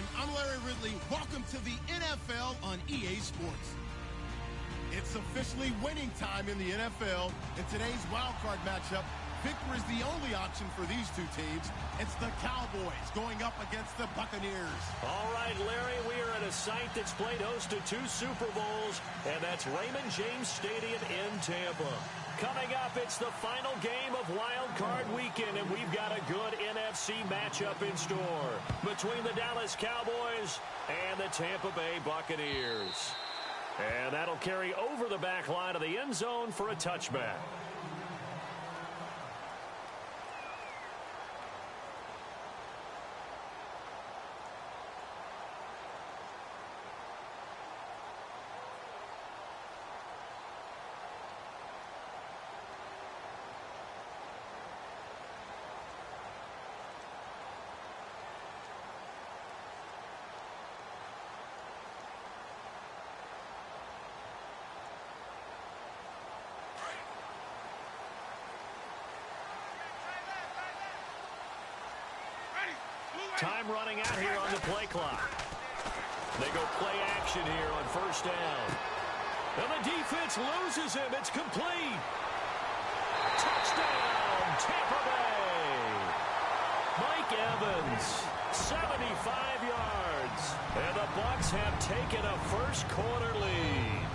everyone. I'm Larry Ridley. Welcome to the NFL on EA Sports. It's officially winning time in the NFL. In today's wildcard matchup, victory is the only option for these two teams. It's the Cowboys going up against the Buccaneers. All right, Larry, we are at a site that's played host to 2 Super Bowls, and that's Raymond James Stadium in Tampa. Coming up, it's the final game of Wild Card Weekend, and we've got a good NFC matchup in store between the Dallas Cowboys and the Tampa Bay Buccaneers. And that'll carry over the back line of the end zone for a touchback. Time running out here on the play clock. They go play action here on first down. And the defense loses him. It's complete. Touchdown, Tampa Bay. Mike Evans, 75 yards. And the Bucs have taken a first quarter lead.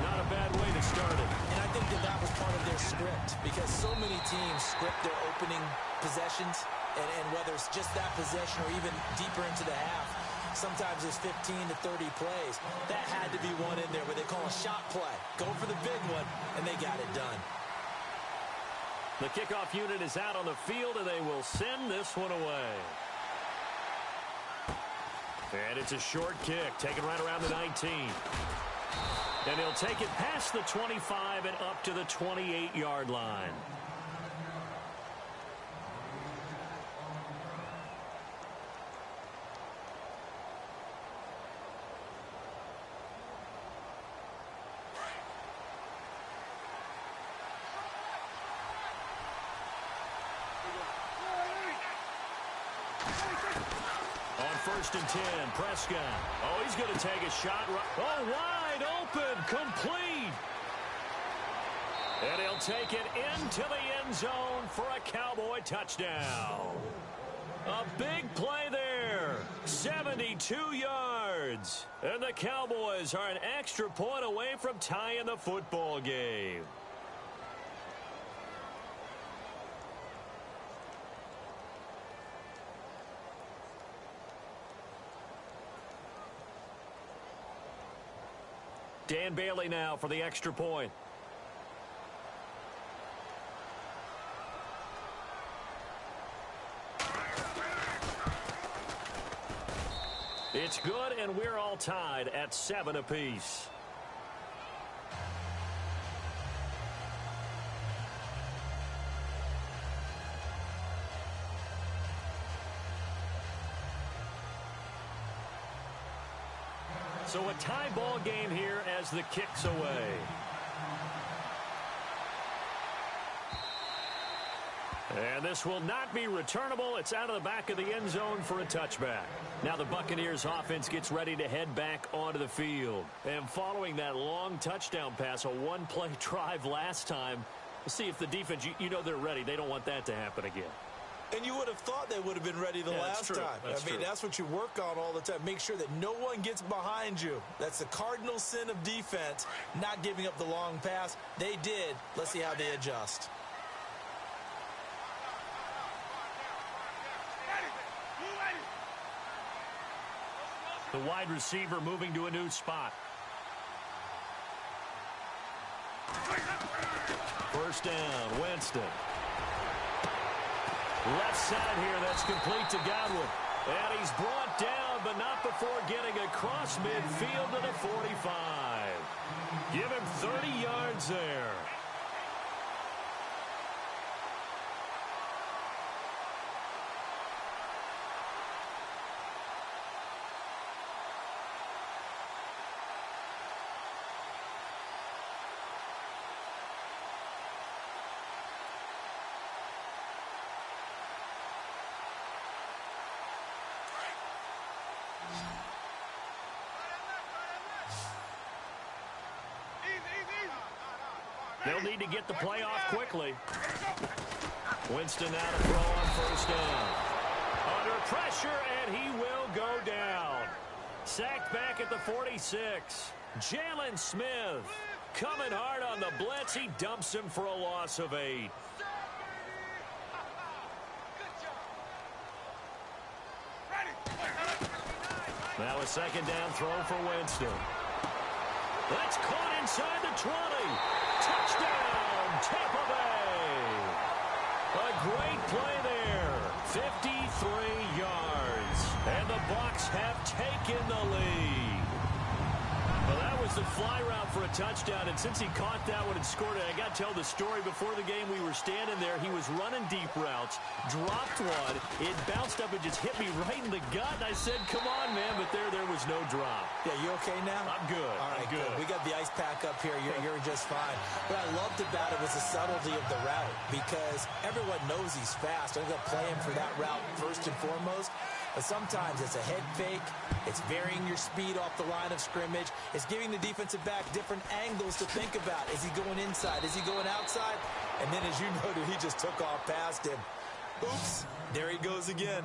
Not a bad way to start it. And I think that was part of their script, because so many teams script their opening possessions, and whether it's just that possession or even deeper into the half, sometimes it's 15 to 30 plays. That had to be one in there where they call a shot play. Go for the big one, and they got it done. The kickoff unit is out on the field, and they will send this one away. And it's a short kick, taken right around the 19. And he'll take it past the 25 and up to the 28-yard line. First and 10, Prescott. Oh, he's going to take a shot. Oh, wide open, complete. And he'll take it into the end zone for a Cowboy touchdown. A big play there, 72 yards. And the Cowboys are an extra point away from tying the football game. Dan Bailey now for the extra point. It's good, and we're all tied at 7 apiece. So a tie ball game here as the kick's away. And this will not be returnable. It's out of the back of the end zone for a touchback. Now the Buccaneers offense gets ready to head back onto the field. And following that long touchdown pass, a one-play drive last time, we'll see if the defense, you know they're ready. They don't want that to happen again. And you would have thought they would have been ready the last time. I mean, that's what you work on all the time. Make sure that no one gets behind you. That's the cardinal sin of defense, not giving up the long pass. They did. Let's see how they adjust. The wide receiver moving to a new spot. First down, Winston. Left side here, that's complete to Gywu. And he's brought down, but not before getting across midfield to the 45. Give him 30 yards there. They'll need to get the play off quickly. Winston now to throw on first down. Under pressure, and he will go down. Sacked back at the 46. Jalen Smith coming hard on the blitz. He dumps him for a loss of 8. Now a second down throw for Winston. That's caught inside the 20. Touchdown, Tampa Bay. A great play there. 53 yards. And the Bucs have taken the lead. Well, that was the fly route for a touchdown, and since he caught that one and scored it, I got to tell the story. Before the game, we were standing there. He was running deep routes, dropped one. It bounced up and just hit me right in the gut, and I said, come on, man, but there was no drop. Yeah, you okay now? I'm good. All right, I'm good. We got the ice pack up here. You're just fine. What I loved about it was the subtlety of the route, because everyone knows he's fast. They're going to play him for that route first and foremost. But sometimes it's a head fake. It's varying your speed off the line of scrimmage. It's giving the defensive back different angles to think about. Is he going inside? Is he going outside? And then, as you noted, he just took off past him. Oops, there he goes again.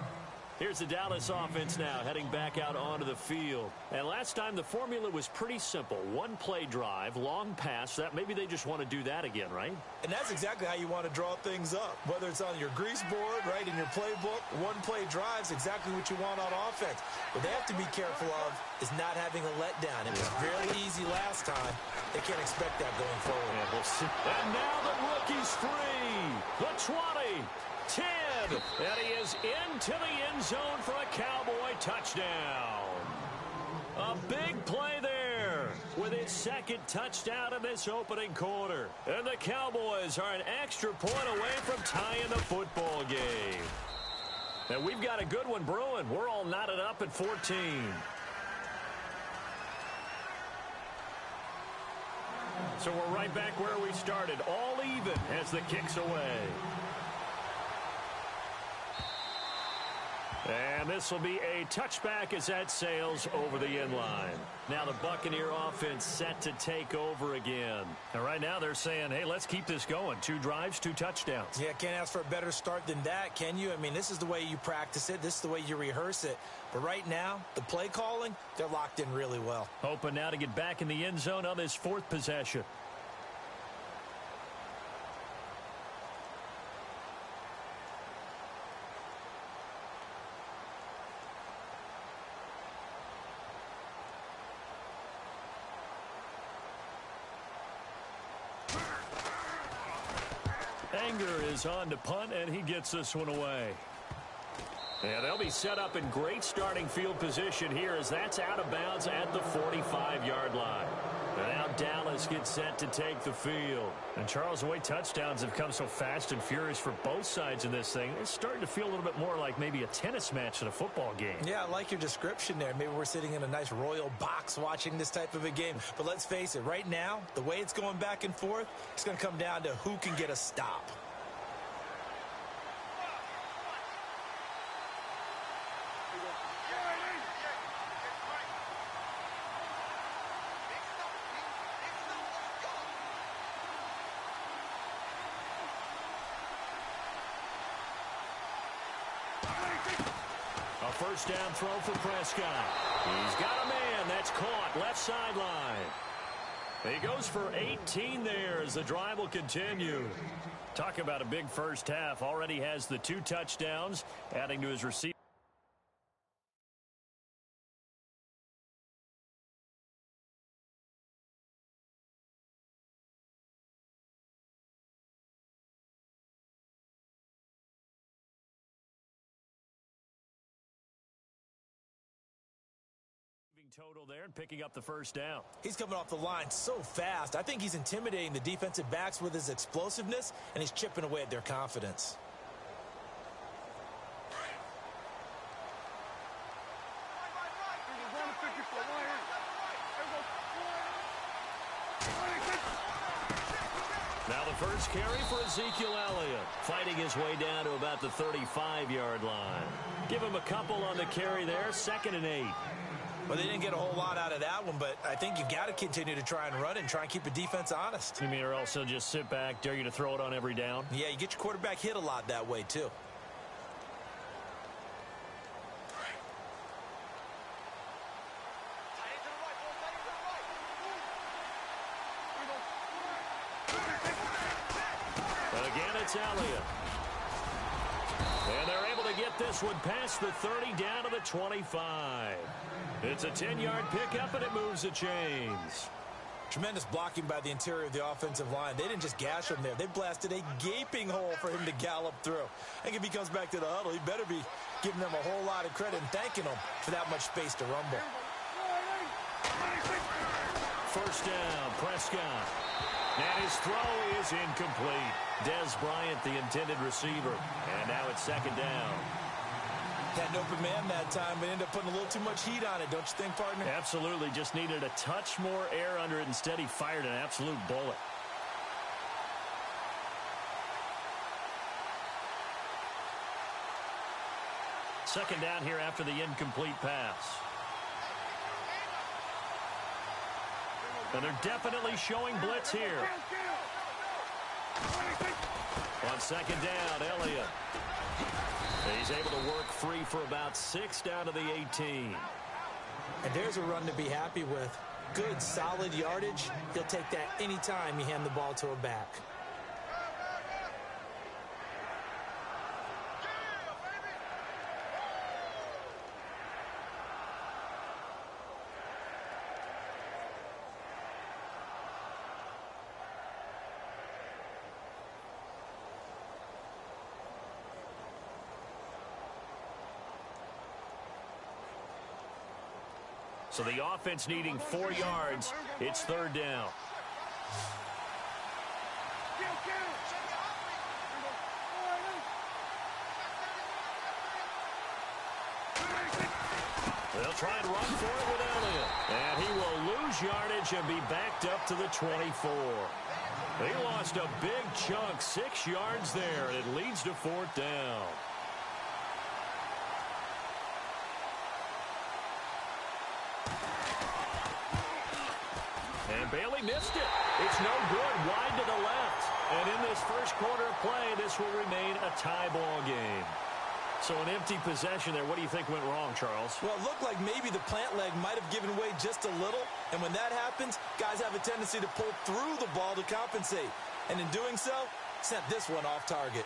Here's the Dallas offense now heading back out onto the field. And last time the formula was pretty simple. One play drive, long pass. That maybe they just want to do that again, right? And that's exactly how you want to draw things up. Whether it's on your grease board, right, in your playbook, one play drive's exactly what you want on offense. What they have to be careful of is not having a letdown. It was fairly easy last time. They can't expect that going forward. Yeah, we'll see. And now the rookie's free. The 20. 10, and he is into the end zone for a Cowboy touchdown. A big play there with his second touchdown in this opening quarter. And the Cowboys are an extra point away from tying the football game. And we've got a good one brewing. We're all knotted up at 14. So we're right back where we started, all even as the kick's away. And this will be a touchback as that sails over the end line. Now the Buccaneer offense set to take over again. And right now they're saying, hey, let's keep this going. 2 drives, 2 touchdowns. Yeah, can't ask for a better start than that, can you? I mean, this is the way you practice it. This is the way you rehearse it. But right now, the play calling, they're locked in really well. Hoping now to get back in the end zone on this 4th possession. Anger is on to punt, and he gets this one away. And they'll be set up in great starting field position here as that's out of bounds at the 45-yard line. And now Dallas gets set to take the field. And Charles, the way touchdowns have come so fast and furious for both sides in this thing, it's starting to feel a little bit more like maybe a tennis match than a football game. Yeah, I like your description there. Maybe we're sitting in a nice royal box watching this type of a game. But let's face it, right now, the way it's going back and forth, it's going to come down to who can get a stop. A first down throw for Prescott. He's got a man that's caught left sideline. He goes for 18 there as the drive will continue. Talk about a big first half. Already has the 2 touchdowns, adding to his receiving. Total there and picking up the first down. He's coming off the line so fast. I think he's intimidating the defensive backs with his explosiveness, and he's chipping away at their confidence. Now the first carry for Ezekiel Elliott, fighting his way down to about the 35-yard line. Give him a couple on the carry there, 2nd and 8. Well, they didn't get a whole lot out of that one, but I think you've got to continue to try and run and try and keep the defense honest. You mean or also just sit back, dare you to throw it on every down? Yeah, you get your quarterback hit a lot that way, too. It's Elliott. And they're able to get this one past the 30 down to the 25. It's a 10-yard pickup, and it moves the chains. Tremendous blocking by the interior of the offensive line. They didn't just gash him there. They blasted a gaping hole for him to gallop through. I think if he comes back to the huddle, he better be giving them a whole lot of credit and thanking them for that much space to rumble. First down, Prescott. And his throw is incomplete. Dez Bryant, the intended receiver. And now it's 2nd down. Had an open man that time, but ended up putting a little too much heat on it, don't you think, partner? Absolutely. Just needed a touch more air under it. Instead, he fired an absolute bullet. Second down here after the incomplete pass. And they're definitely showing blitz here. On 2nd down, Elliott. He's able to work free for about 6 down to the 18. And there's a run to be happy with. Good, solid yardage. He'll take that anytime you hand the ball to a back. So the offense needing 4 yards. It's 3rd down. They'll try and run for it with Elliott. And he will lose yardage and be backed up to the 24. They lost a big chunk, 6 yards there, and it leads to 4th down. And Bailey missed it. It's no good, wide to the left. And in this first quarter of play, this will remain a tie ball game. So an empty possession there. What do you think went wrong, Charles? Well, it looked like maybe the plant leg might have given way just a little. And when that happens, guys have a tendency to pull through the ball to compensate. And in doing so, sent this one off target.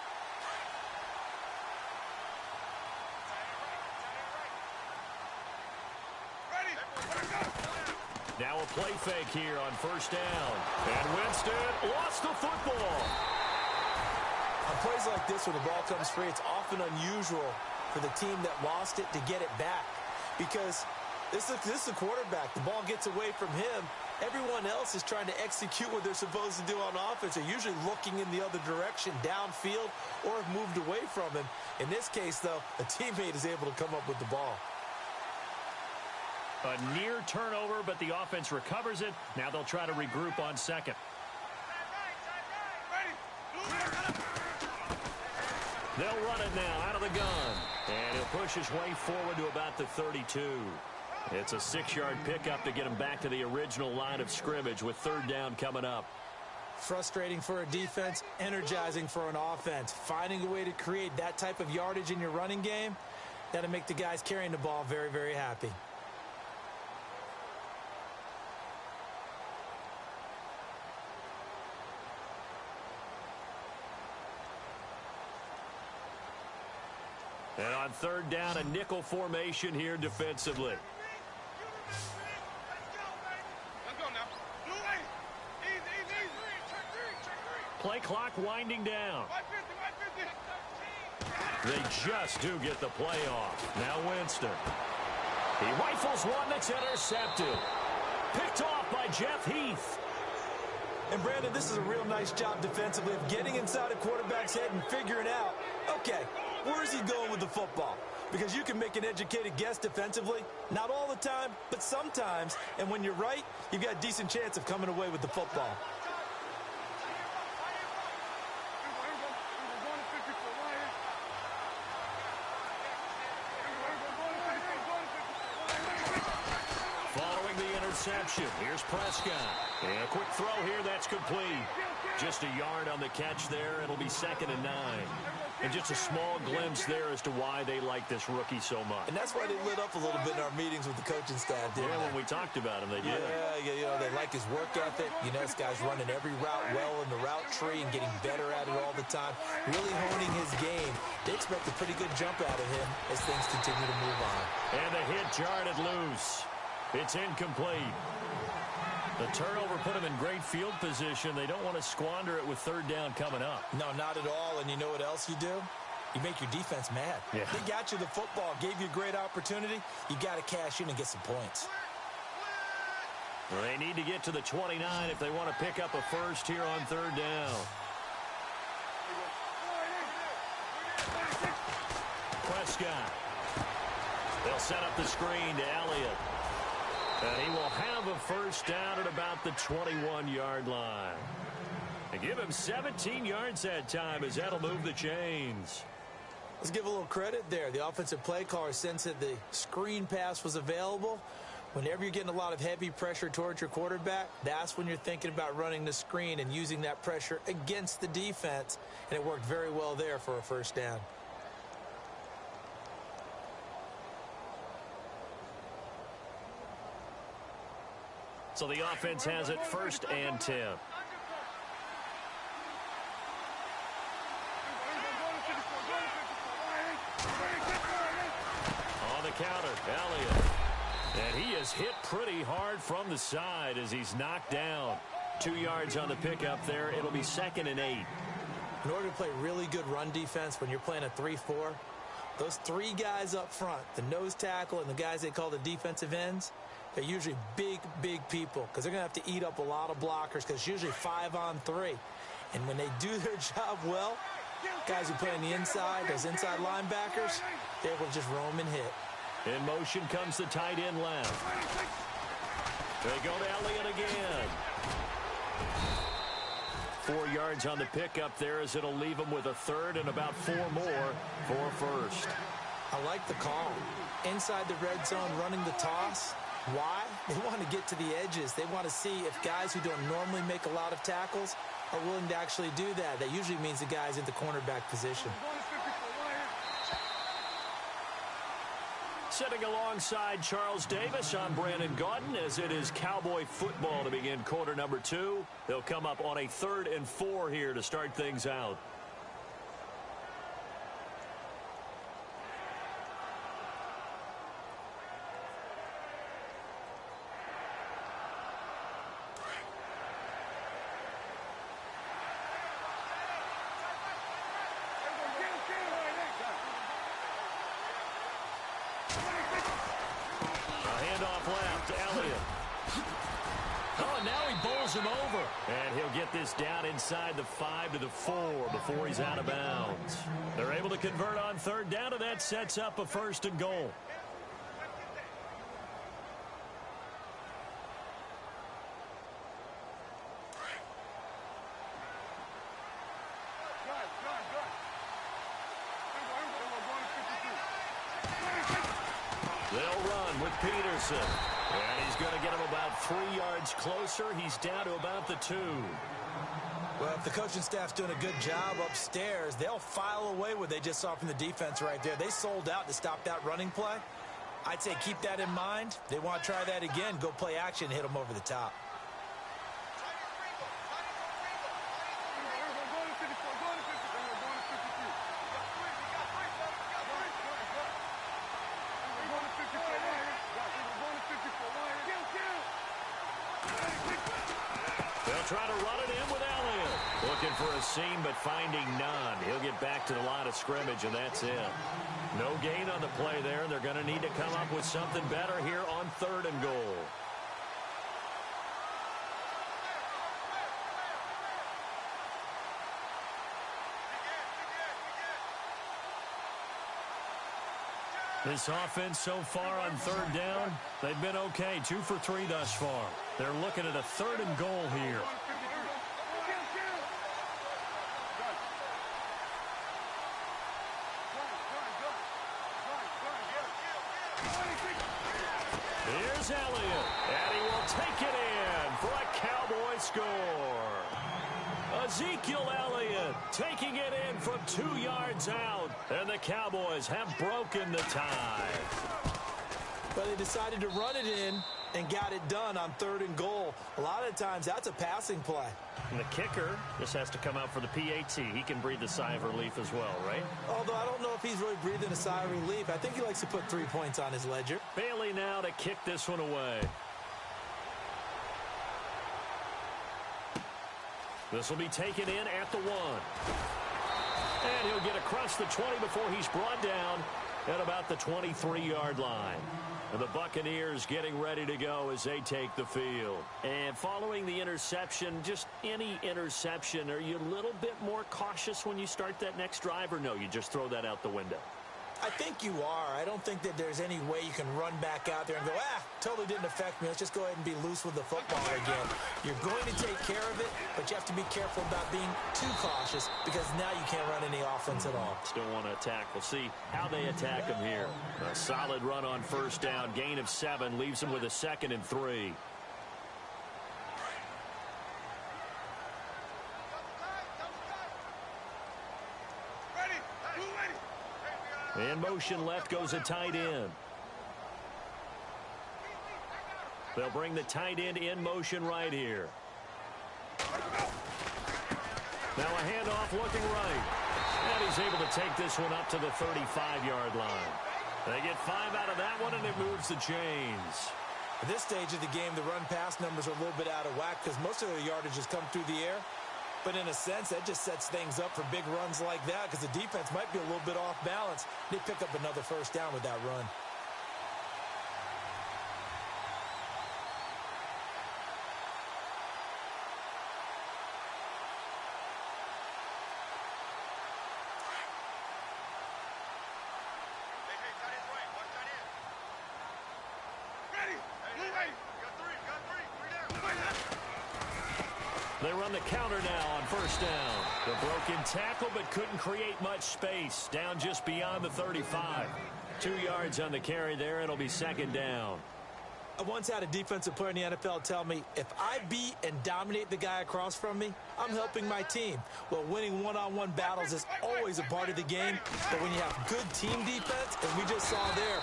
Now a play fake here on 1st down. And Winston lost the football. On plays like this where the ball comes free, it's often unusual for the team that lost it to get it back. Because this is a quarterback. The ball gets away from him. Everyone else is trying to execute what they're supposed to do on offense. They're usually looking in the other direction, downfield, or have moved away from him. In this case, though, a teammate is able to come up with the ball. A near turnover, but the offense recovers it. Now they'll try to regroup on 2nd. They'll run it now out of the gun. And he'll push his way forward to about the 32. It's a 6-yard pickup to get him back to the original line of scrimmage with 3rd down coming up. Frustrating for a defense, energizing for an offense. Finding a way to create that type of yardage in your running game, that'll make the guys carrying the ball very, very happy. And on 3rd down, a nickel formation here defensively. Play clock winding down. They just do get the play off. Now Winston. He rifles one that's intercepted. Picked off by Jeff Heath. And Brandon, this is a real nice job defensively of getting inside a quarterback's head and figuring out, okay, where's he going with the football? Because you can make an educated guess defensively. Not all the time, but sometimes. And when you're right, you've got a decent chance of coming away with the football. reception. Here's Prescott. And a quick throw here. That's complete. Just a yard on the catch there. It'll be 2nd and 9. And just a small glimpse there as to why they like this rookie so much. And that's why they lit up a little bit in our meetings with the coaching staff, didn't they? When we talked about him, they did. Yeah, you know, they like his work ethic. You know, this guy's running every route well in the route tree and getting better at it all the time. Really honing his game. They expect a pretty good jump out of him as things continue to move on. And the hit jarred it loose. It's incomplete. The turnover put him in great field position. They don't want to squander it with 3rd down coming up. No, not at all. And you know what else you do? You make your defense mad. Yeah. They got you the football, gave you a great opportunity. You got to cash in and get some points. Well, they need to get to the 29 if they want to pick up a first here on 3rd down. Prescott. They'll set up the screen to Elliott. And he will have a first down at about the 21-yard line. And give him 17 yards that time as that'll move the chains. Let's give a little credit there. The offensive play caller sensed that the screen pass was available. Whenever you're getting a lot of heavy pressure towards your quarterback, that's when you're thinking about running the screen and using that pressure against the defense. And it worked very well there for a first down. So the offense has it 1st and 10. On the counter, Elliott. And he is hit pretty hard from the side as he's knocked down. 2 yards on the pickup there. It'll be 2nd and 8. In order to play really good run defense when you're playing a 3-4, those 3 guys up front, the nose tackle and the guys they call the defensive ends, they're usually big, big people because they're going to have to eat up a lot of blockers because it's usually 5-on-3. And when they do their job well, guys who play on the inside, those inside linebackers, they're able to just roam and hit. In motion comes the tight end left. They go to Elliott again. 4 yards on the pickup there as it'll leave him with a 3rd and about 4 more for first. I like the call. Inside the red zone running the toss. Why? They want to get to the edges. They want to see if guys who don't normally make a lot of tackles are willing to actually do that. That usually means the guy's in the cornerback position. Sitting alongside Charles Davis, I'm Brandon Gaudin as it is Cowboy football to begin quarter number 2. They'll come up on a 3rd and 4 here to start things out. Him over, and he'll get this down inside the 5 to the 4 before he's out of bounds. They're able to convert on 3rd down, and that sets up a 1st and goal. They'll run with Peterson. And he's going to get him about 3 yards closer. He's down to about the 2. Well, if the coaching staff's doing a good job upstairs, they'll file away what they just saw from the defense right there. They sold out to stop that running play. I'd say keep that in mind. They want to try that again. Go play action and hit them over the top. Try to run it in with Elliott. Looking for a seam, but finding none. He'll get back to the line of scrimmage, and that's it. No gain on the play there. They're going to need to come up with something better here on 3rd and goal. This offense so far on 3rd down, they've been okay. 2 for 3 thus far. They're looking at a 3rd and goal here. Here's Elliott, and he will take it in for a Cowboy score. Ezekiel Elliott taking it in from 2 yards out, and the Cowboys have broken the tie. But they decided to run it in and got it done on 3rd and goal. A lot of times, that's a passing play. And the kicker just has to come out for the PAT. He can breathe a sigh of relief as well, right? Although I don't know if he's really breathing a sigh of relief. I think he likes to put 3 points on his ledger. Bailey now to kick this one away. This will be taken in at the 1. And he'll get across the 20 before he's brought down at about the 23-yard line. And the Buccaneers getting ready to go as they take the field. And following the interception, just any interception, are you a little bit more cautious when you start that next drive, or no, you just throw that out the window? I think you are. I don't think that there's any way you can run back out there and go, totally didn't affect me. Let's just go ahead and be loose with the football again. You're going to take care of it, but you have to be careful about being too cautious because now you can't run any offense at all. Still want to attack. We'll see how they attack him here. A solid run on 1st down. Gain of 7 leaves him with a 2nd and 3. In motion left goes a tight end. They'll bring the tight end in motion right here. Now a handoff looking right. And he's able to take this one up to the 35-yard line. They get 5 out of that one, and it moves the chains. At this stage of the game, the run-pass numbers are a little bit out of whack because most of their yardage has come through the air. But in a sense, that just sets things up for big runs like that because the defense might be a little bit off balance. They pick up another 1st down with that run. They run the counter now on 1st down. The broken tackle, but couldn't create much space. Down just beyond the 35. 2 yards on the carry there. It'll be 2nd down. I once had a defensive player in the NFL tell me, if I beat and dominate the guy across from me, I'm helping my team. Well, winning one-on-one battles is always a part of the game. But when you have good team defense, as we just saw there,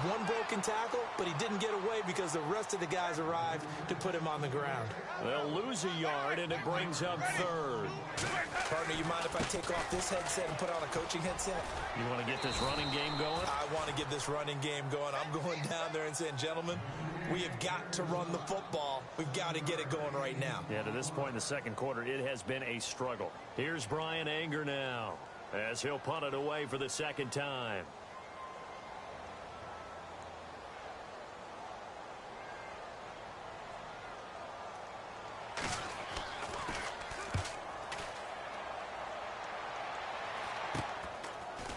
one broken tackle, but he didn't get away because the rest of the guys arrived to put him on the ground. They'll lose a yard, and it brings up 3rd. Partner, you mind if I take off this headset and put on a coaching headset? You want to get this running game going? I want to get this running game going. I'm going down there and saying, gentlemen, we have got to run the football. We've got to get it going right now. Yeah, to this point in the 2nd quarter, it has been a struggle. Here's Brian Anger now as he'll punt it away for the 2nd time.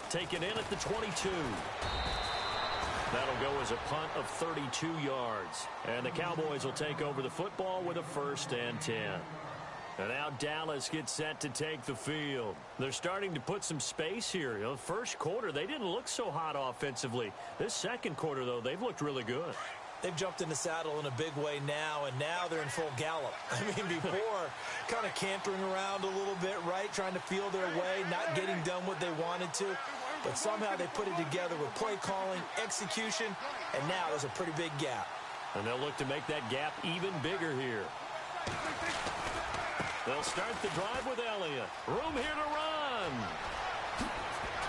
Taken in at the 22. That'll go as a punt of 32 yards. And the Cowboys will take over the football with a 1st and 10. And now Dallas gets set to take the field. They're starting to put some space here. You know, the 1st quarter, they didn't look so hot offensively. This 2nd quarter, though, they've looked really good. They've jumped in the saddle in a big way now, and now they're in full gallop. I mean, before, kind of cantering around a little bit, right? Trying to feel their way, not getting done what they wanted to. But somehow they put it together with play calling, execution, and now there's a pretty big gap. And they'll look to make that gap even bigger here. They'll start the drive with Elliott. Room here to run.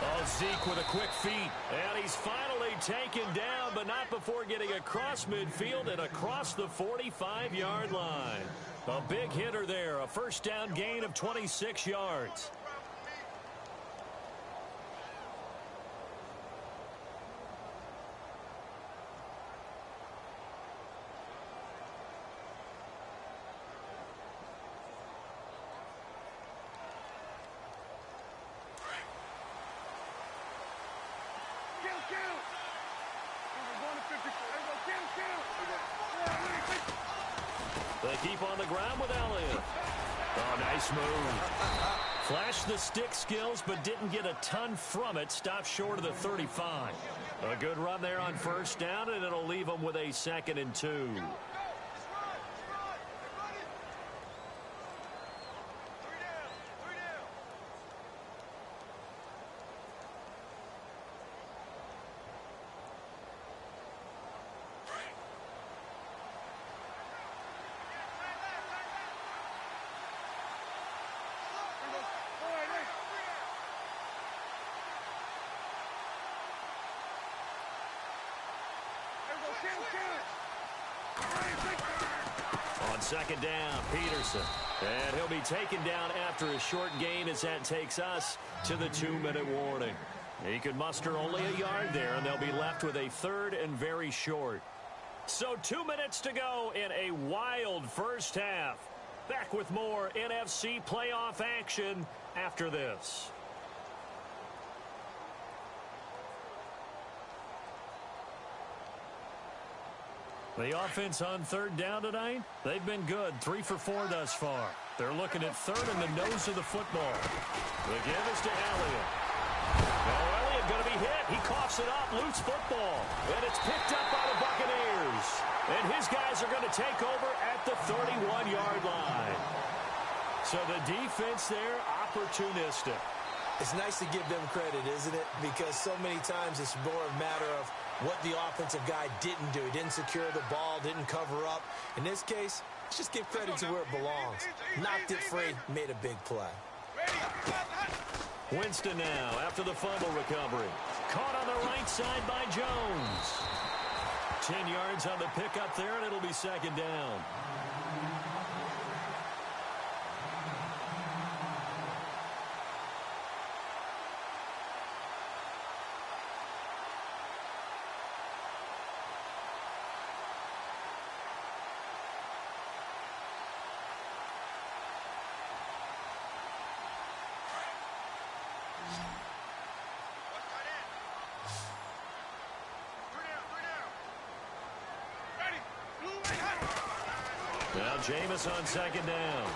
Oh, Zeke with a quick feet. And he's finally taken down, but not before getting across midfield and across the 45-yard line. A big hitter there. A 1st down gain of 26 yards. They keep on the ground with Elliott. Oh, nice move. Flashed the stick skills, but didn't get a ton from it. Stopped short of the 35. A good run there on first down, and it'll leave them with a 2nd and 2. On 2nd down, Peterson. And he'll be taken down after a short gain as that takes us to the 2-minute warning. He could muster only a yard there, and they'll be left with a 3rd and very short. So 2 minutes to go in a wild first half. Back with more NFC playoff action after this. The offense on 3rd down tonight, they've been good. 3 for 4 thus far. They're looking at 3rd and the nose of the football. The give is to Elliott. Now Elliott going to be hit. He coughs it up. Loose football. And it's picked up by the Buccaneers. And his guys are going to take over at the 31-yard line. So the defense there, opportunistic. It's nice to give them credit, isn't it? Because so many times it's more a matter of what the offensive guy didn't do. He didn't secure the ball, didn't cover up. In this case, let's just give credit to where it belongs. Knocked it free, made a big play. Winston now after the fumble recovery. Caught on the right side by Jones. 10 yards on the pickup there, and it'll be 2nd down. Now Jameis on 2nd down.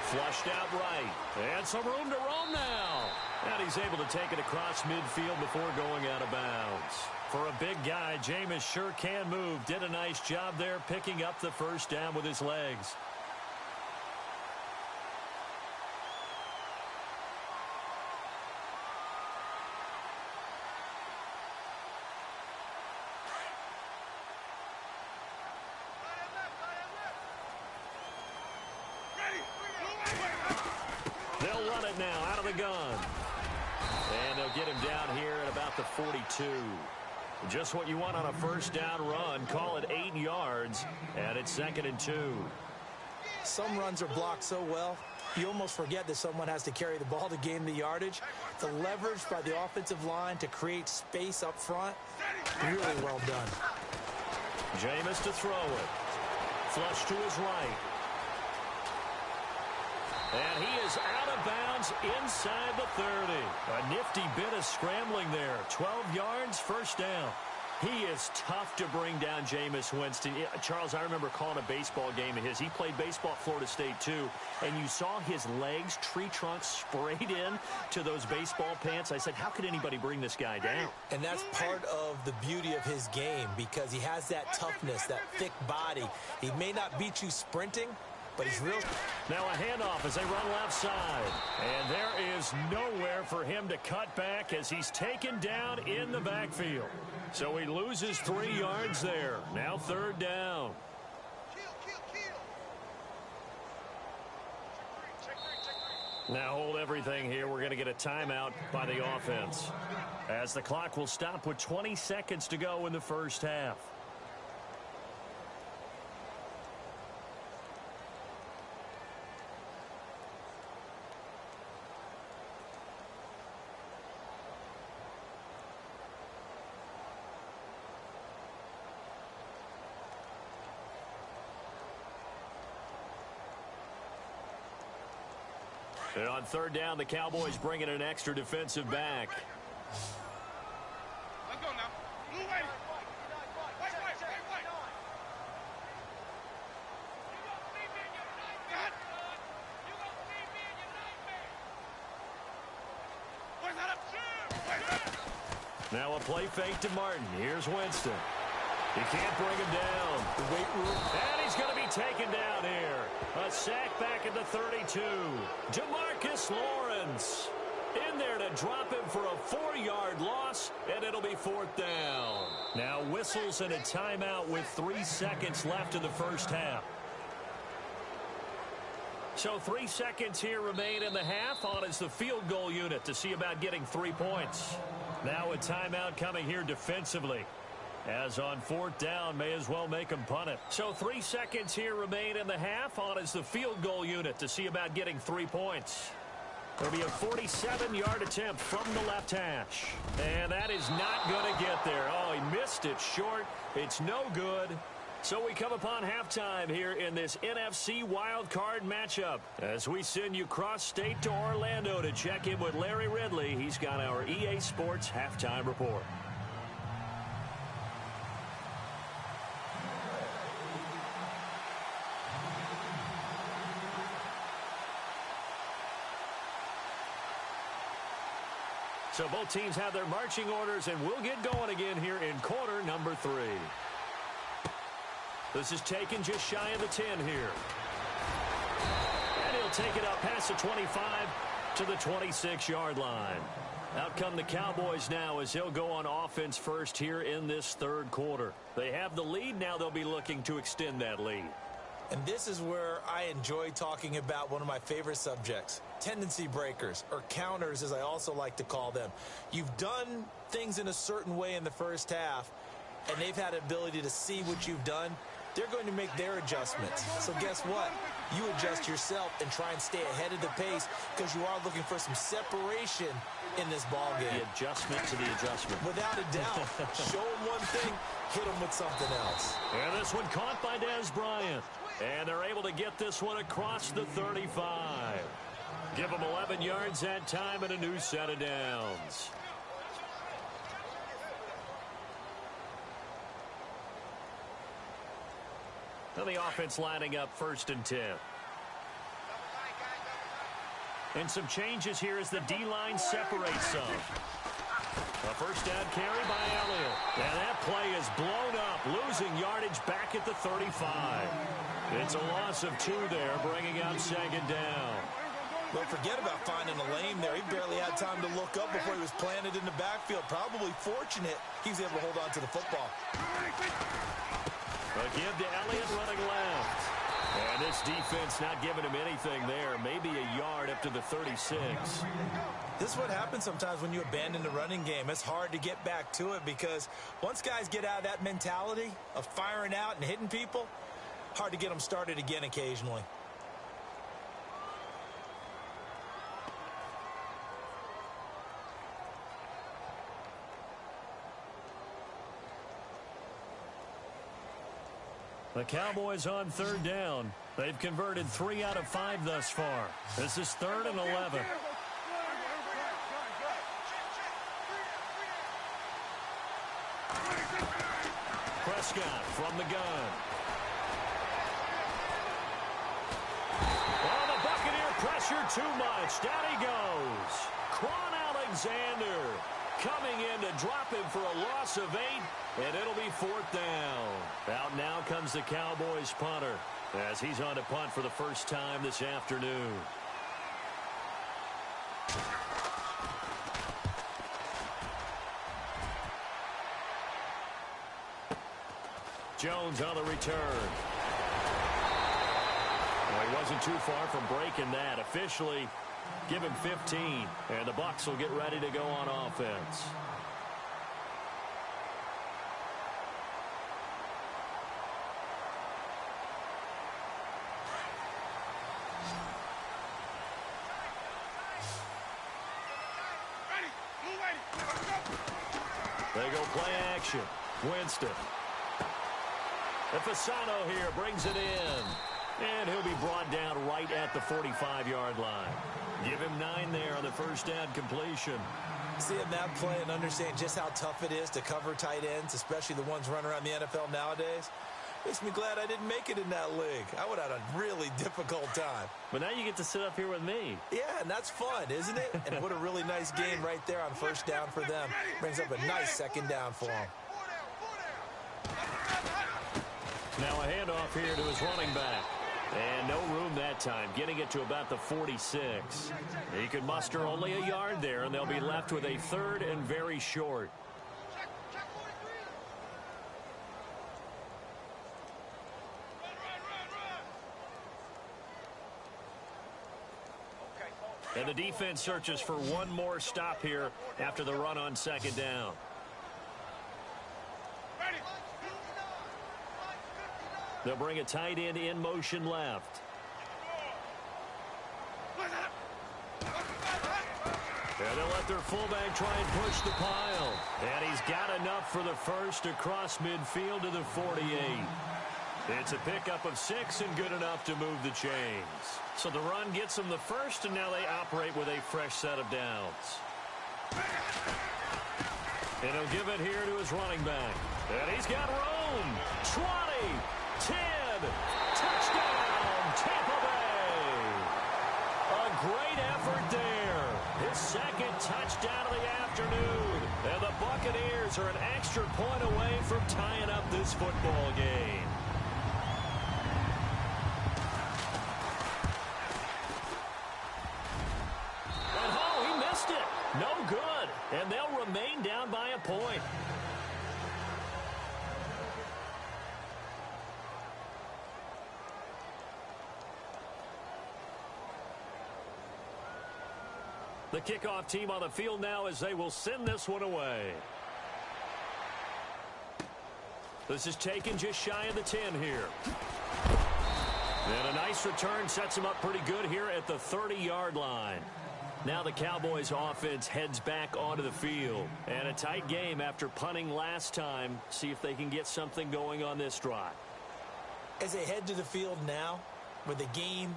Flushed out right. And some room to roam now. And he's able to take it across midfield before going out of bounds. For a big guy, Jameis sure can move. Did a nice job there picking up the first down with his legs. They'll run it now out of the gun. And they'll get him down here at about the 42. Just what you want on a first down run. Call it 8 yards. And it's 2nd and 2. Some runs are blocked so well, you almost forget that someone has to carry the ball to gain the yardage. The leverage by the offensive line to create space up front, really well done. Jameis to throw it. Flush to his right. And he is out of bounds inside the 30. A nifty bit of scrambling there. 12 yards, first down. He is tough to bring down, Jameis Winston. Charles, I remember calling a baseball game of his. He played baseball at Florida State, too. And you saw his legs, tree trunks sprayed in to those baseball pants. I said, how could anybody bring this guy down? And that's part of the beauty of his game because he has that toughness, that thick body. He may not beat you sprinting, but he's real. Now a handoff as they run left side. And there is nowhere for him to cut back as he's taken down in the backfield. So he loses 3 yards there. Now 3rd down. Now hold everything here. We're going to get a timeout by the offense, as the clock will stop with 20 seconds to go in the first half. And on 3rd down, the Cowboys bring in an extra defensive back. Let's go now. Blue way. Now a play fake to Martin. Here's Winston. He can't bring him down. The weight room. And he's going to be taken down here. A sack back at the 32. DeMarcus Lawrence in there to drop him for a 4-yard loss, and it'll be 4th down. Now whistles and a timeout with 3 seconds left in the first half. So 3 seconds here remain in the half. On is the field goal unit to see about getting 3 points. Now a timeout coming here defensively. As on 4th down, may as well make them punt it. So 3 seconds here remain in the half. On is the field goal unit to see about getting 3 points. There'll be a 47-yard attempt from the left hash. And that is not going to get there. Oh, he missed it short. It's no good. So we come upon halftime here in this NFC wildcard matchup as we send you cross-state to Orlando to check in with Larry Ridley. He's got our EA Sports halftime report. So both teams have their marching orders, and we'll get going again here in quarter number 3. This is taken just shy of the 10 here. And he'll take it up past the 25 to the 26-yard line. Out come the Cowboys now as they'll go on offense first here in this 3rd quarter. They have the lead. Now they'll be looking to extend that lead. And this is where I enjoy talking about one of my favorite subjects, tendency breakers, or counters as I also like to call them. You've done things in a certain way in the first half, and they've had the ability to see what you've done. They're going to make their adjustments. So guess what? You adjust yourself and try and stay ahead of the pace because you are looking for some separation in this ball game. The adjustment to the adjustment. Without a doubt. Show them one thing, hit them with something else. And this one caught by Dez Bryant. And they're able to get this one across the 35. Give them 11 yards that time and a new set of downs. Now the offense lining up 1st and 10. And some changes here as the D-line separates some. A first down carry by Elliott. And that play is blown up, losing yardage back at the 35. It's a loss of 2 there, bringing out 2nd down. Well, forget about finding a lane there. He barely had time to look up before he was planted in the backfield. Probably fortunate he was able to hold on to the football. A give to Elliott running left. And this defense not giving him anything there. Maybe a yard up to the 36. This is what happens sometimes when you abandon the running game. It's hard to get back to it because once guys get out of that mentality of firing out and hitting people, hard to get them started again occasionally. The Cowboys on 3rd down. They've converted 3 out of 5 thus far. This is 3rd and 11. Prescott from the gun. Oh, the Buccaneer pressure too much. Down he goes. Quan Alexander coming in to drop him for a loss of 8, and it'll be 4th down. Out now comes the Cowboys punter as he's on to punt for the first time this afternoon. Jones on the return. Well, he wasn't too far from breaking that. Officially, give him 15, and the Bucs will get ready to go on offense. They go play action. Winston. And Fasano here brings it in. And he'll be brought down right at the 45-yard line. Give him 9 there on the first down completion. Seeing that play and understand just how tough it is to cover tight ends, especially the ones running around the NFL nowadays. Makes me glad I didn't make it in that league. I would have had a really difficult time. But now you get to sit up here with me. Yeah, and that's fun, isn't it? And what a really nice game right there on first down for them. Brings up a nice second down for them. Now a handoff here to his running back. And no room that time, getting it to about the 46. He could muster only a yard there, and they'll be left with a third and very short. And the defense searches for one more stop here after the run on second down. They'll bring a tight end in motion left. And they'll let their fullback try and push the pile. And he's got enough for the first across midfield to the 48. It's a pickup of 6 and good enough to move the chains. So the run gets them the first, and now they operate with a fresh set of downs. And he'll give it here to his running back. And he's got room. 20, 10, touchdown, Tampa Bay. A great effort there. His second touchdown of the afternoon. And the Buccaneers are an extra point away from tying up this football game. No good, and they'll remain down by a point. The kickoff team on the field now as they will send this one away. This is taken just shy of the 10 here. And a nice return sets him up pretty good here at the 30-yard line. Now the Cowboys offense heads back onto the field. And a tight game after punting last time. See if they can get something going on this drive. As they head to the field now, with the game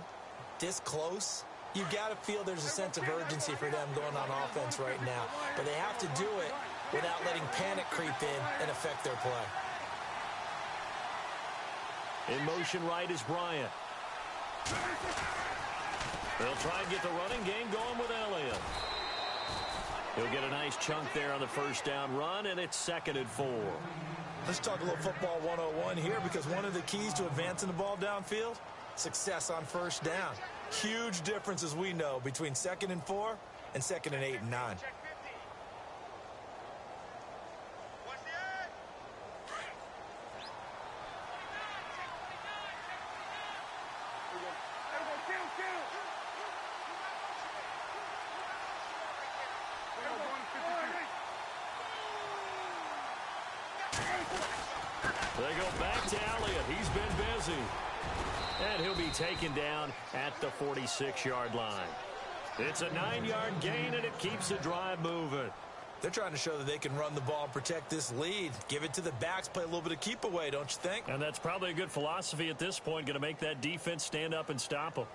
this close, you got to feel there's a sense of urgency for them going on offense right now. But they have to do it without letting panic creep in and affect their play. In motion right is Bryant. They'll try and get the running game going with Elliott. He'll get a nice chunk there on the first down run, and it's 2nd and 4. Let's talk a little football 101 here, because one of the keys to advancing the ball downfield, success on first down. Huge difference, as we know, between 2nd and 4 and 2nd and 8 and 9. They go back to Elliott. He's been busy. And he'll be taken down at the 46-yard line. It's a 9-yard gain, and it keeps the drive moving. They're trying to show that they can run the ball and protect this lead. Give it to the backs, play a little bit of keep away, don't you think? And that's probably a good philosophy at this point, going to make that defense stand up and stop them.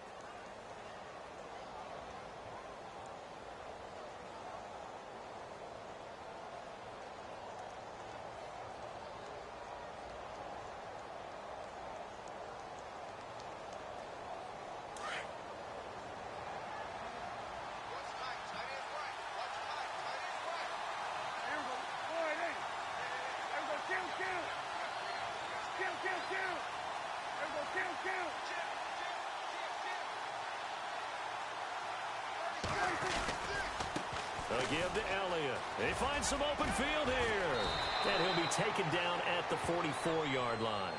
They'll give to Elliott. They find some open field here. And he'll be taken down at the 44-yard line.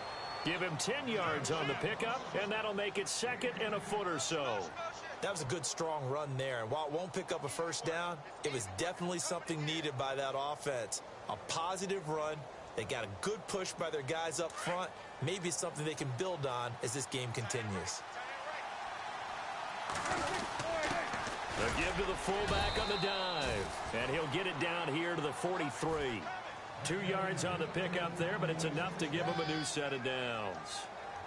Give him 10 yards on the pickup, and that'll make it 2nd and a foot or so. That was a good, strong run there. And while it won't pick up a first down, it was definitely something needed by that offense. A positive run. They got a good push by their guys up front. Maybe something they can build on as this game continues. They'll give to the fullback on the dive. And he'll get it down here to the 43. 2 yards on the pickup there, but it's enough to give him a new set of downs.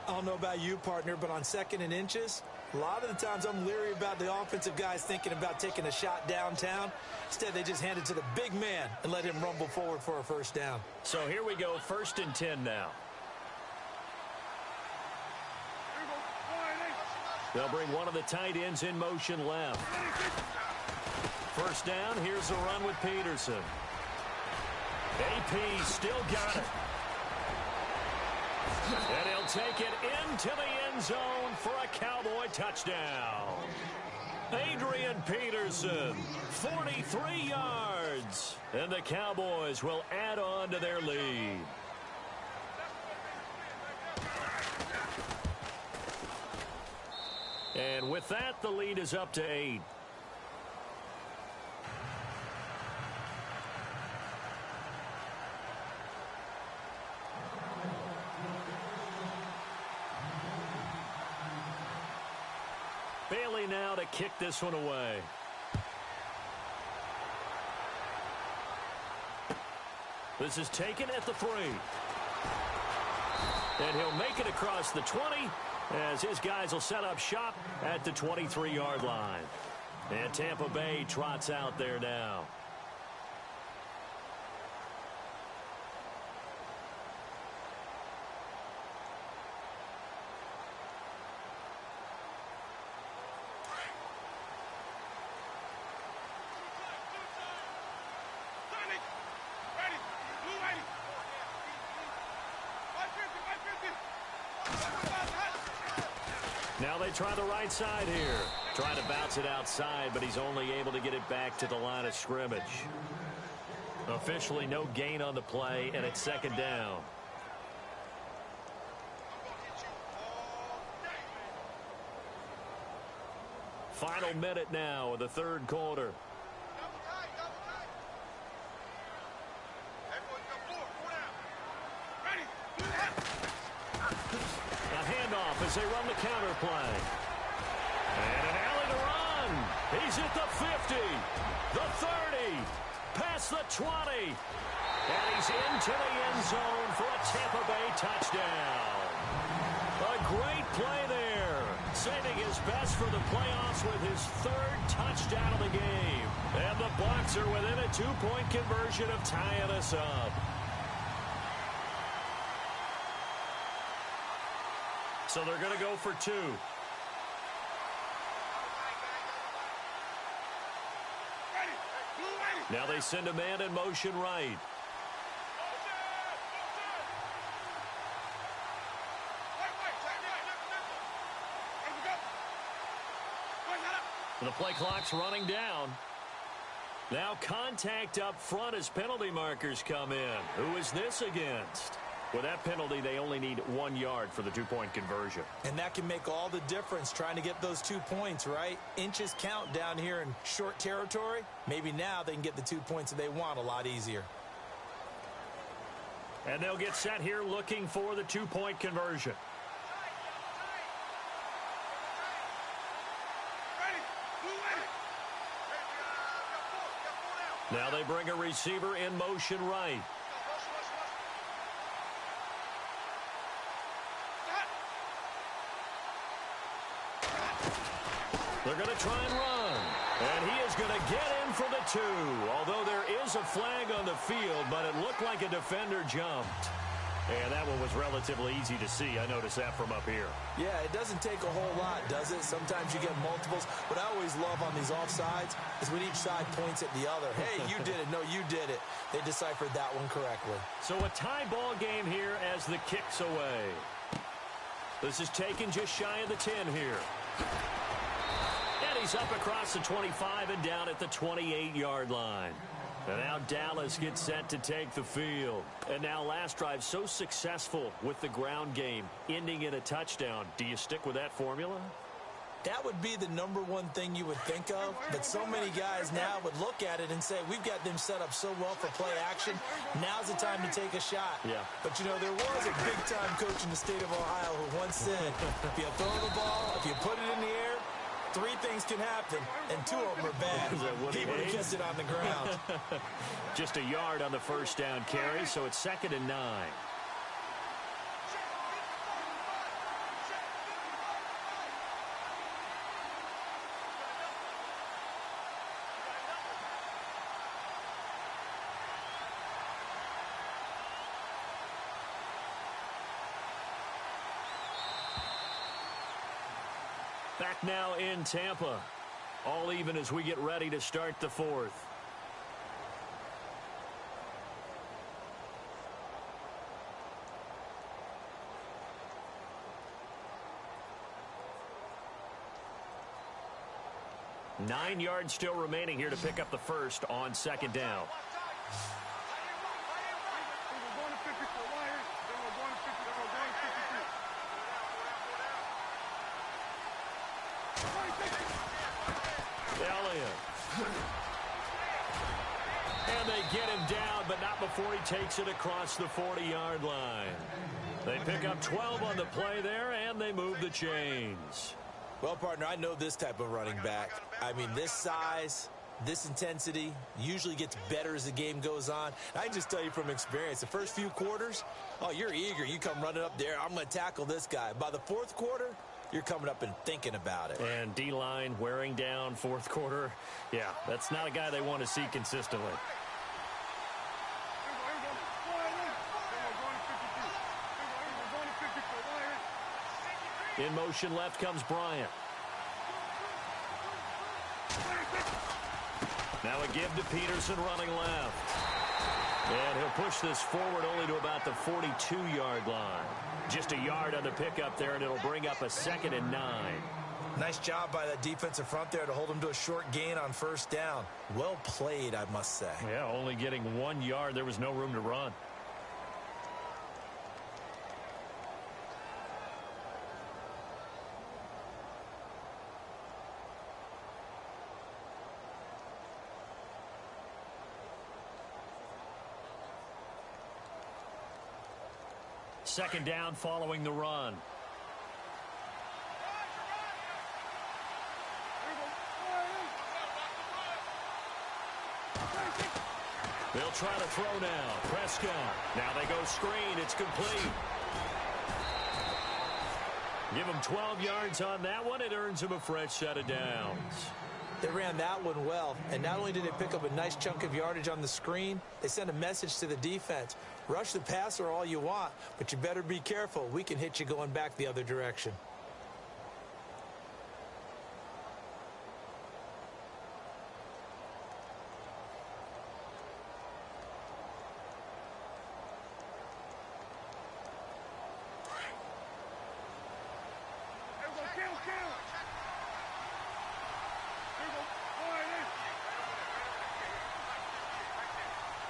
I don't know about you, partner, but on 2nd and inches, a lot of the times I'm leery about the offensive guys thinking about taking a shot downtown. Instead, they just hand it to the big man and let him rumble forward for a first down. So here we go, 1st and 10 now. They'll bring one of the tight ends in motion left. First down, here's a run with Peterson. AP still got it. And he'll take it into the end zone for a Cowboy touchdown. Adrian Peterson, 43 yards. And the Cowboys will add on to their lead. And with that, the lead is up to 8. Bailey now to kick this one away. This is taken at the 3. And he'll make it across the 20 as his guys will set up shop at the 23-yard line. And Tampa Bay trots out there now. Now they try the right side here. Trying to bounce it outside, but he's only able to get it back to the line of scrimmage. Officially no gain on the play, and it's second down. Final minute now of the third quarter. As they run the counter play. And an alley to run. He's at the 50, the 30, past the 20. And he's into the end zone for a Tampa Bay touchdown. A great play there. Saving his best for the playoffs with his 3rd touchdown of the game. And the Bucs are within a 2-point conversion of tying us up. So they're going to go for 2. Now they send a man in motion right. And the play clock's running down. Now contact up front as penalty markers come in. Who is this against? With that penalty, they only need 1 yard for the 2-point conversion. And that can make all the difference trying to get those 2 points, right? Inches count down here in short territory. Maybe now they can get the 2 points that they want a lot easier. And they'll get set here looking for the 2-point conversion. Now they bring a receiver in motion right. They're going to try and run. And he is going to get in for the 2. Although there is a flag on the field, but it looked like a defender jumped. And that one was relatively easy to see. I noticed that from up here. Yeah, it doesn't take a whole lot, does it? Sometimes you get multiples. What I always love on these offsides is when each side points at the other. Hey, you did it. No, you did it. They deciphered that one correctly. So a tie ball game here as the kick's away. This is taken just shy of the 10 here. And he's up across the 25 and down at the 28-yard line. And now Dallas gets set to take the field. And now last drive so successful with the ground game, ending in a touchdown. Do you stick with that formula? That would be the #1 thing you would think of, but so many guys now would look at it and say, we've got them set up so well for play action, now's the time to take a shot. Yeah. But, you know, there was a big-time coach in the state of Ohio who once said, if you throw the ball, if you put it in the air, 3 things can happen, and 2 of them are bad. He would have kept it on the ground. Just a yard on the first down carry, so it's 2nd and 9. Back now in Tampa. All even as we get ready to start the fourth. Nine yards still remaining here to pick up the first on second down. And they get him down, but not before he takes it across the 40-yard line. They pick up 12 on the play there, and they move the chains. Well, partner, I know this type of running back. I mean, this size, this intensity usually gets better as the game goes on. I can just tell you from experience, the first few quarters, oh, you're eager. You come running up there, I'm going to tackle this guy. By the fourth quarter, you're coming up and thinking about it. And D-line wearing down fourth quarter. Yeah, that's not a guy they want to see consistently. In motion left comes Bryant. Now a give to Peterson running left. And he'll push this forward only to about the 42-yard line. Just a yard on the pickup there, and it'll bring up a 2nd and 9. Nice job by that defensive front there to hold him to a short gain on first down. Well played, I must say. Yeah, only getting 1 yard. There was no room to run. Second down following the run. They'll try to throw now. Prescott. Now they go screen. It's complete. Give him 12 yards on that one. It earns him a fresh set of downs. They ran that one well, and not only did they pick up a nice chunk of yardage on the screen, they sent a message to the defense. Rush the passer all you want, but you better be careful. We can hit you going back the other direction.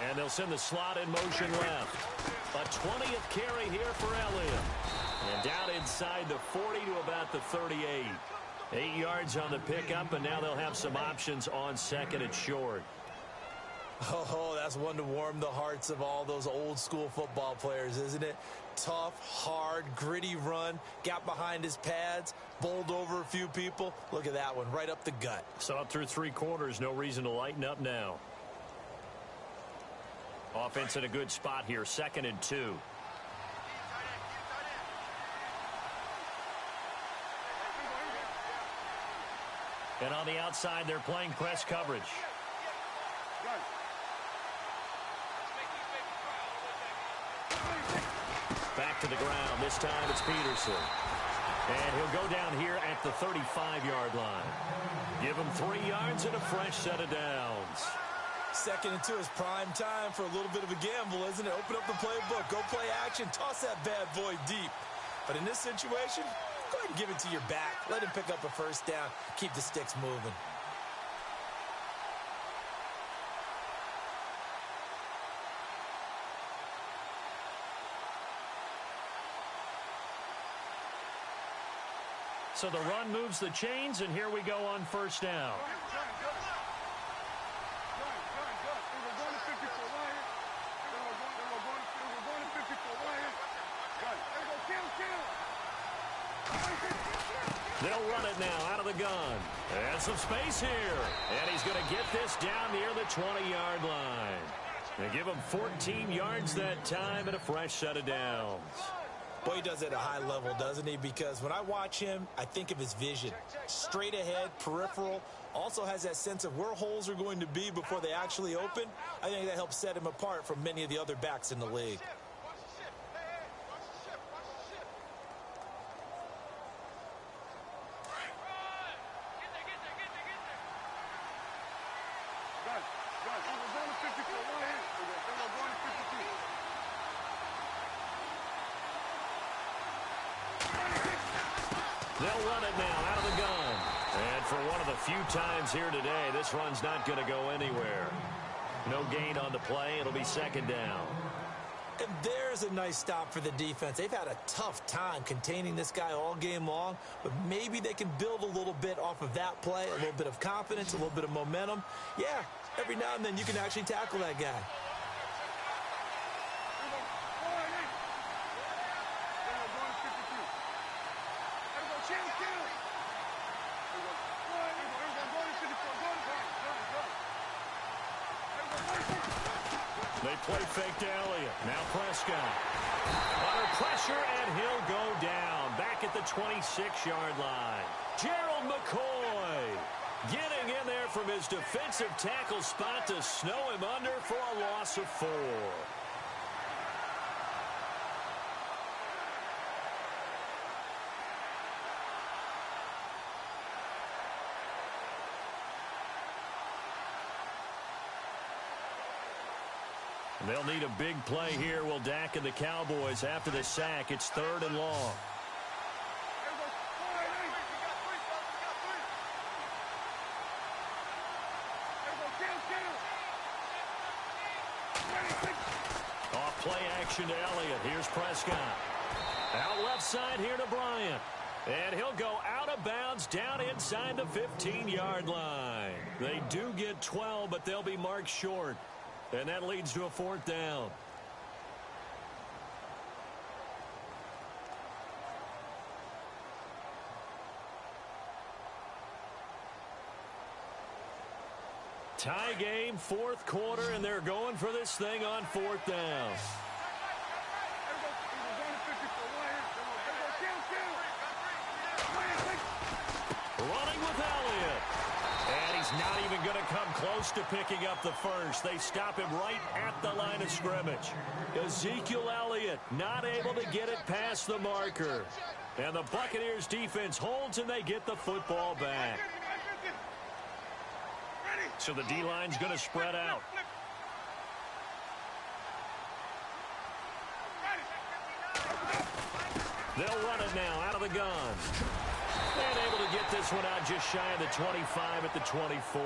And they'll send the slot in motion left. A 20th carry here for Elliott. And down inside the 40 to about the 38. 8 yards on the pickup, and now they'll have some options on second and short. Oh, that's one to warm the hearts of all those old school football players, isn't it? Tough, hard, gritty run. Got behind his pads, bowled over a few people. Look at that one, right up the gut. So up through 3 quarters, no reason to lighten up now. Offense in a good spot here, 2nd and 2. And on the outside, they're playing press coverage. Back to the ground. This time it's Peterson. And he'll go down here at the 35-yard line. Give him 3 yards and a fresh set of downs. 2nd and 2 is prime time for a little bit of a gamble, isn't it? Open up the playbook, go play action, toss that bad boy deep. But in this situation, go ahead and give it to your back. Let him pick up a first down. Keep the sticks moving. So the run moves the chains, and here we go on first down. They'll run it now out of the gun. And some space here. And he's going to get this down near the 20-yard line. They give him 14 yards that time and a fresh set of downs. Boy, he does it at a high level, doesn't he? Because when I watch him, I think of his vision. Straight ahead, peripheral. Also has that sense of where holes are going to be before they actually open. I think that helps set him apart from many of the other backs in the league. They'll run it now out of the gun. And for one of the few times here today, this run's not going to go anywhere. No gain on the play. It'll be second down. And there's a nice stop for the defense. They've had a tough time containing this guy all game long, but maybe they can build a little bit off of that play, a little bit of confidence, a little bit of momentum. Yeah, every now and then you can actually tackle that guy. They play fake to Elliott. Now Prescott. Under pressure, and he'll go down. Back at the 26-yard line. Gerald McCoy getting in there from his defensive tackle spot to snow him under for a loss of 4. They'll need a big play here. Will Dak and the Cowboys after the sack. It's 3rd and long. Off play action to Elliott. Here's Prescott. Out left side here to Bryant. And he'll go out of bounds down inside the 15-yard line. They do get 12, but they'll be marked short. And that leads to a 4th down. Tie game, 4th quarter, and they're going for this thing on 4th down. Running with Elliott. And he's not even going to come close to picking up the first. They stop him right at the line of scrimmage. Ezekiel Elliott not able to get it past the marker. And the Buccaneers defense holds, and they get the football back. So the D-line's going to spread out. They'll run it now out of the gun. And able to get this one out just shy of the 25 at the 24.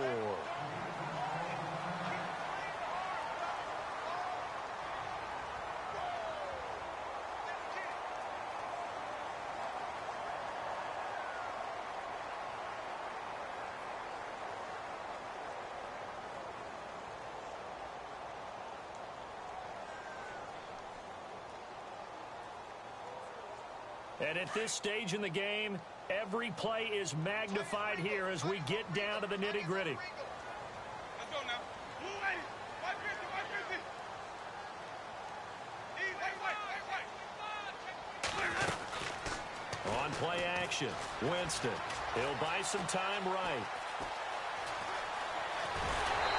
And at this stage in the game, every play is magnified here as we get down to the nitty-gritty. Let's go now. Move ready. 550, 550. On play action, Winston. He'll buy some time right.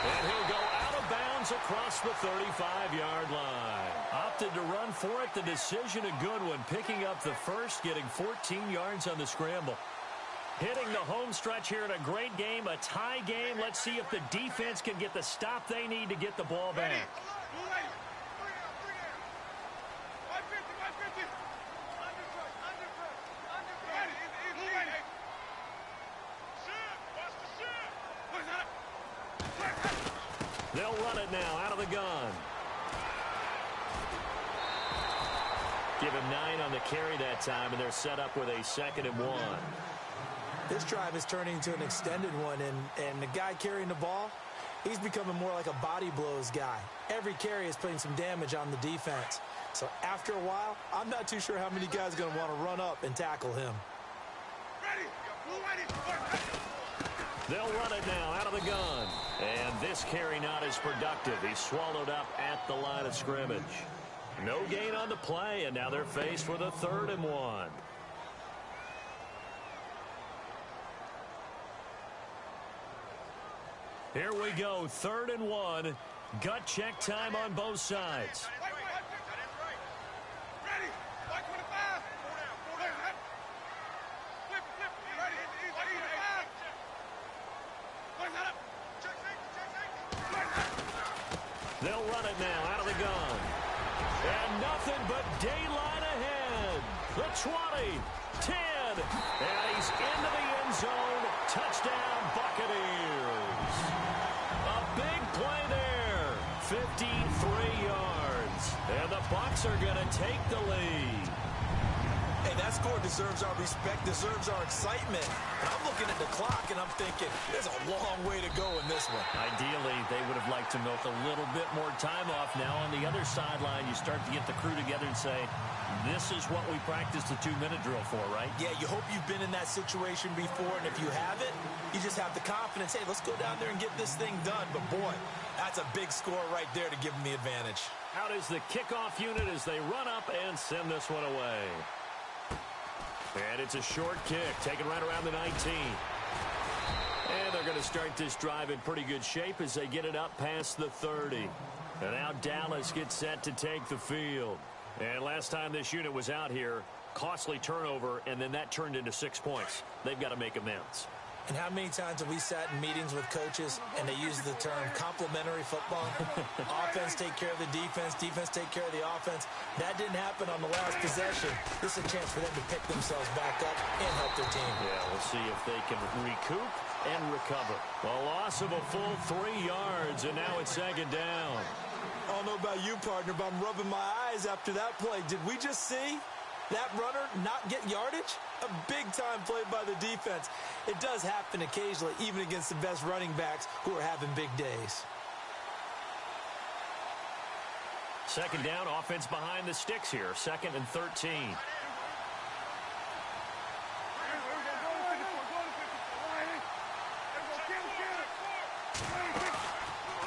And he'll go out of bounds across the 35-yard line. Opted to run for it. The decision a good one. Picking up the first, getting 14 yards on the scramble. Hitting the home stretch here in a great game, a tie game. Let's see if the defense can get the stop they need to get the ball back. Ready. 550, 550. Under press. Ready. Shoot. Watch the shoot. What's that? They'll run it now out of the gun. Give him 9 on the carry that time, and they're set up with a 2nd and 1. This drive is turning into an extended one, and the guy carrying the ball, he's becoming more like a body blows guy. Every carry is putting some damage on the defense. So after a while, I'm not too sure how many guys are going to want to run up and tackle him. Ready. They'll run it now out of the gun. And this carry not as productive. He's swallowed up at the line of scrimmage. No gain on the play, and now they're faced with a 3rd and 1. Here we go, 3rd and 1. Gut check time on both sides. Ready. 525. Flip. Ready. 525. What's that up? They'll run it now out of the gun. And nothing but daylight ahead. The 20, 10, and he's into the end zone. Touchdown, Buccaneers. A big play there, 53 yards. And the Bucs are going to take the lead. Hey, that score deserves our respect, deserves our excitement. And I'm looking at the clock, and I'm thinking, there's a long way to go in this one. Ideally, they would have liked to milk a little bit more time off. Now on the other sideline, you start to get the crew together and say, this is what we practiced the 2-minute drill for, right? Yeah, you hope you've been in that situation before, and if you haven't, you just have the confidence, hey, let's go down there and get this thing done. But, boy, that's a big score right there to give them the advantage. Out is the kickoff unit as they run up and send this one away. And it's a short kick, taken right around the 19. And they're going to start this drive in pretty good shape as they get it up past the 30. And now Dallas gets set to take the field. And last time this unit was out here, costly turnover, and then that turned into 6 points. They've got to make amends. And how many times have we sat in meetings with coaches and they use the term complementary football? Offense take care of the defense, defense take care of the offense. That didn't happen on the last possession. This is a chance for them to pick themselves back up and help their team. Yeah, we'll see if they can recoup and recover. A loss of a full 3 yards, and now it's second down. I don't know about you, partner, but I'm rubbing my eyes after that play. Did we just see that runner not get yardage? A big-time play by the defense. It does happen occasionally, even against the best running backs who are having big days. Second down, offense behind the sticks here. 2nd and 13.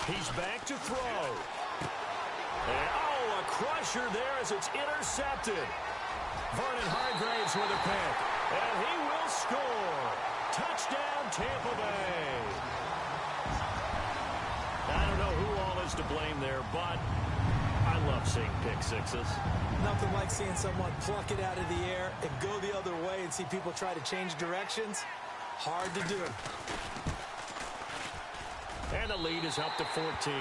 He's back to throw. And, oh, a crusher there as it's intercepted. Vernon Hargreaves with a pick, and he will score. Touchdown, Tampa Bay. I don't know who all is to blame there, but I love seeing pick sixes. Nothing like seeing someone pluck it out of the air and go the other way and see people try to change directions. Hard to do. And the lead is up to 14.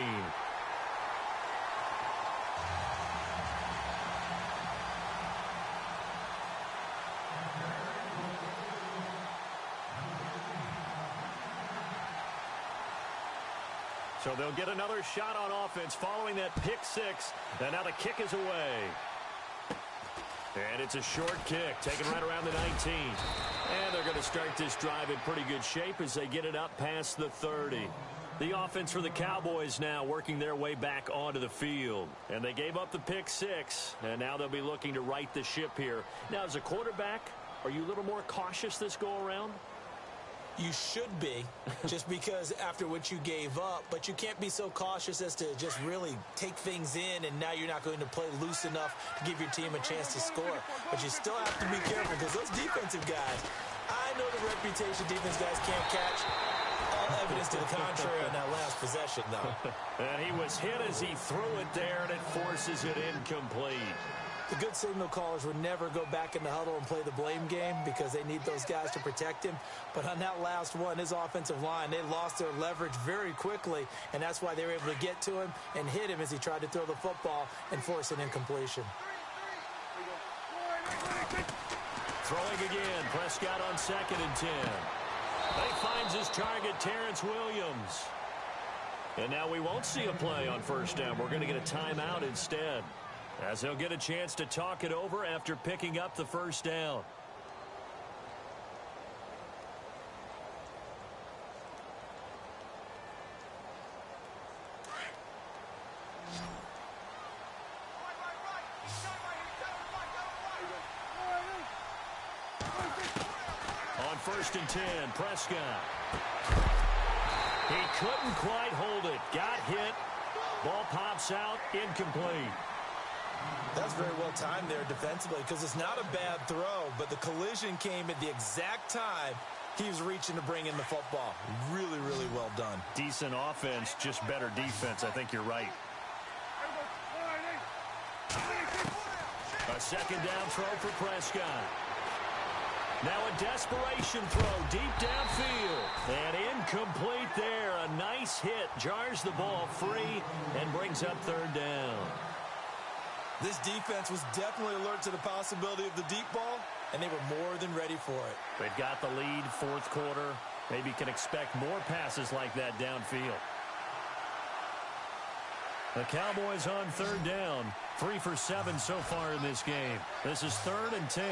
So they'll get another shot on offense following that pick six. And now the kick is away. And it's a short kick taken right around the 19. And they're going to start this drive in pretty good shape as they get it up past the 30. The offense for the Cowboys now working their way back onto the field. And they gave up the pick six. And now they'll be looking to right the ship here. Now, as a quarterback, are you a little more cautious this go-around? You should be, just because after what you gave up, but you can't be so cautious as to just really take things in, and now you're not going to play loose enough to give your team a chance to score. But you still have to be careful because those defensive guys, I know the reputation defense guys can't catch. All evidence to the contrary on that last possession, though. And he was hit as he threw it there, and it forces it incomplete. The good signal callers would never go back in the huddle and play the blame game because they need those guys to protect him. But on that last one, his offensive line, they lost their leverage very quickly, and that's why they were able to get to him and hit him as he tried to throw the football and force an incompletion. Throwing again, Prescott on 2nd and 10. He finds his target, Terrence Williams. And now we won't see a play on first down. We're going to get a timeout instead, as they'll get a chance to talk it over after picking up the first down. On 1st and 10, Prescott. He couldn't quite hold it. Got hit. Ball pops out, incomplete. That's very well timed there defensively because it's not a bad throw, but the collision came at the exact time he was reaching to bring in the football. Really, really well done. Decent offense, just better defense. I think you're right. A second down throw for Prescott. Now a desperation throw deep downfield. And incomplete there. A nice hit. Jars the ball free and brings up 3rd down. This defense was definitely alert to the possibility of the deep ball, and they were more than ready for it. They've got the lead, fourth quarter. Maybe can expect more passes like that downfield. The Cowboys on third down. 3 for 7 so far in this game. This is 3rd and 10.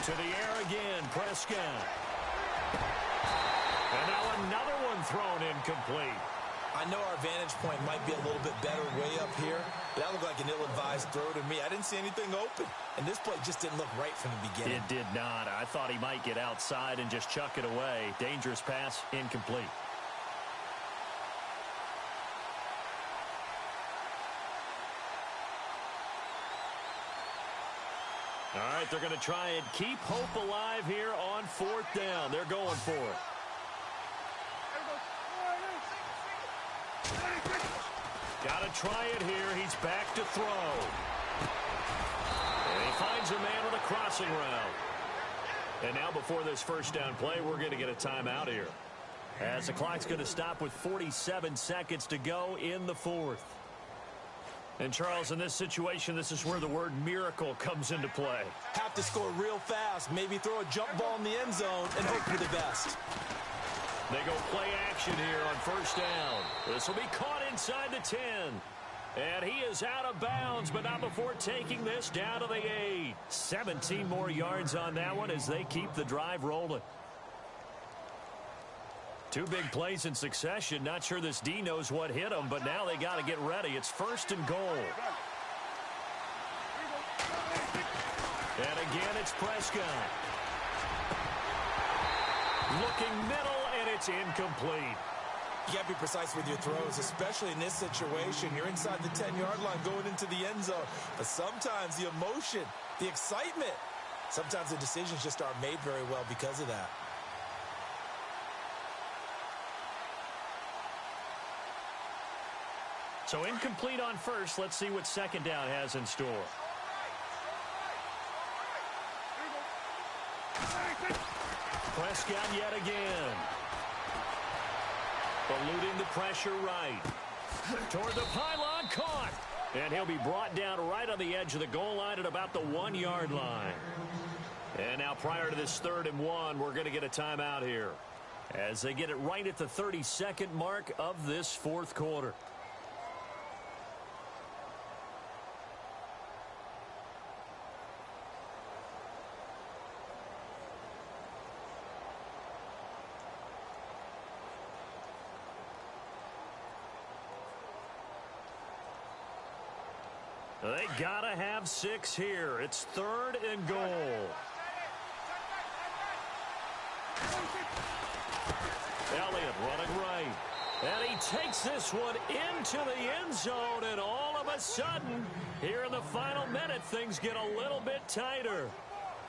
To the air again, Prescott. And now another one thrown incomplete. I know our vantage point might be a little bit better way up here, but that looked like an ill-advised throw to me. I didn't see anything open, and this play just didn't look right from the beginning. It did not. I thought he might get outside and just chuck it away. Dangerous pass, incomplete. All right, they're going to try and keep hope alive here on 4th down. They're going for it. Got to try it here. He's back to throw. And he finds a man with a crossing route. And now before this first down play, we're going to get a timeout here, as the clock's going to stop with 47 seconds to go in the 4th. And, Charles, in this situation, this is where the word miracle comes into play. Have to score real fast, maybe throw a jump ball in the end zone and hope for the best. They go play action here on first down. This will be caught inside the 10. And he is out of bounds, but not before taking this down to the 8. 17 more yards on that one as they keep the drive rolling. 2 big plays in succession. Not sure this D knows what hit him, but now they got to get ready. It's 1st and goal. And again, it's Prescott. Looking middle. It's incomplete. You got to be precise with your throws, especially in this situation. You're inside the 10-yard line going into the end zone. But sometimes the emotion, the excitement, sometimes the decisions just aren't made very well because of that. So incomplete on first. Let's see what second down has in store. Prescott yet again. Eluding the pressure right. Toward the pylon, caught. And he'll be brought down right on the edge of the goal line at about the 1-yard line. And now prior to this 3rd and 1, we're going to get a timeout here, as they get it right at the 32nd mark of this 4th quarter. They gotta have 6 here. It's 3rd and goal. Elliott running right. And he takes this one into the end zone, and all of a sudden, here in the final minute, things get a little bit tighter.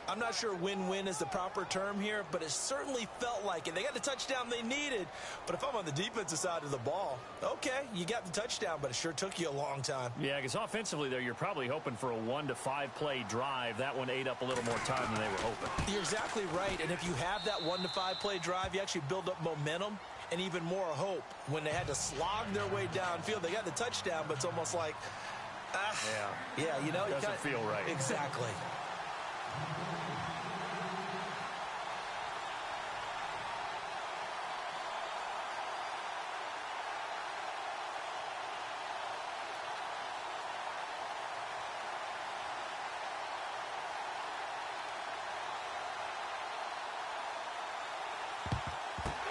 I'm not sure win-win is the proper term here, but it certainly felt like it. They got the touchdown they needed, but if I'm on the defensive side of the ball, okay, you got the touchdown, but it sure took you a long time. Yeah, because offensively, there, you're probably hoping for a 1 to 5 play drive. That one ate up a little more time than they were hoping. You're exactly right, and if you have that 1 to 5 play drive, you actually build up momentum and even more hope. When they had to slog their way downfield, they got the touchdown, but it's almost like, yeah, you know, doesn't feel right. Exactly.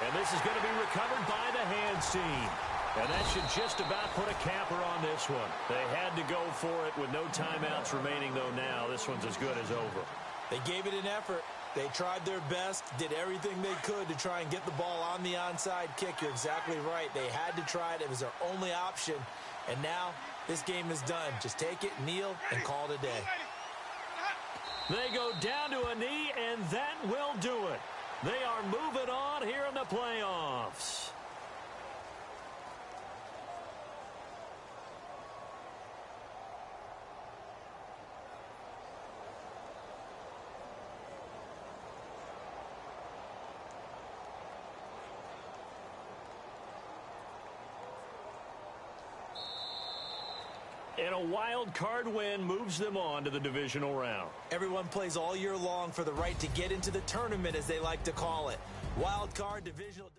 And this is going to be recovered by the hands team. And that should just about put a capper on this one. They had to go for it with no timeouts remaining, though. Now this one's as good as over. They gave it an effort. They tried their best, did everything they could to try and get the ball on the onside kick. You're exactly right. They had to try it. It was their only option. And now this game is done. Just take it, kneel, and call it a day. They go down to a knee, and that will do it. They are moving on here in the playoffs. And a wild card win moves them on to the divisional round. Everyone plays all year long for the right to get into the tournament, as they like to call it. Wild card, divisional...